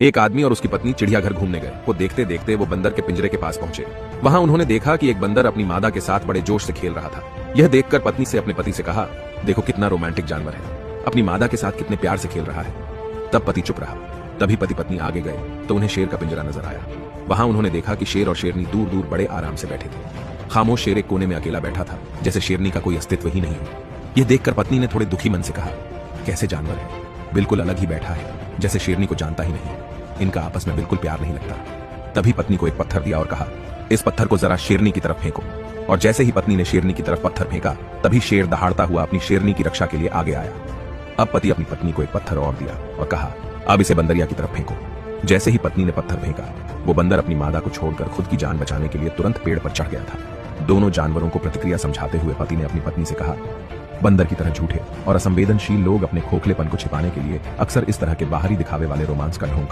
एक आदमी और उसकी पत्नी चिड़ियाघर घूमने गए। वो देखते देखते वो बंदर के पिंजरे के पास पहुंचे। वहां उन्होंने देखा कि एक बंदर अपनी मादा के साथ बड़े जोश से खेल रहा था। यह देखकर पत्नी से अपने पति से कहा, देखो कितना रोमांटिक जानवर है, अपनी मादा के साथ कितने प्यार से खेल रहा है। तब पति चुप रहा। तभी पति पत्नी आगे गए तो उन्हें शेर का पिंजरा नजर आया। वहां उन्होंने देखा कि शेर और शेरनी दूर दूर बड़े आराम से बैठे थे। खामोश शेर एक कोने में अकेला बैठा था, जैसे शेरनी का कोई अस्तित्व ही नहीं हो। यह देखकर पत्नी ने थोड़े दुखी मन से कहा, कैसे जानवर है, बिल्कुल अलग ही बैठा है, जैसे शेरनी को जानता ही नहीं। इनका आपस में बिल्कुल प्यार नहीं लगता। तभी पत्नी को एक पत्थर दिया और कहा, इस पत्थर को जरा शेरनी की तरफ फेंको। और जैसे ही पत्नी ने शेरनी की तरफ पत्थर फेंका, तभी शेर दहाड़ता हुआ अपनी शेरनी की रक्षा के लिए आगे आया। अब पति अपनी पत्नी को एक पत्थर और दिया और कहा, अब इसे बंदरिया की तरफ फेंको। जैसे ही पत्नी ने पत्थर फेंका, वो बंदर अपनी मादा को छोड़कर खुद की जान बचाने के लिए तुरंत पेड़ पर चढ़ गया था। दोनों जानवरों को प्रतिक्रिया समझाते हुए पति ने अपनी पत्नी से कहा, बंदर की तरह झूठे और असंवेदनशील लोग अपने खोखलेपन को छिपाने के लिए अक्सर इस तरह के बाहरी दिखावे वाले रोमांस का ढोंग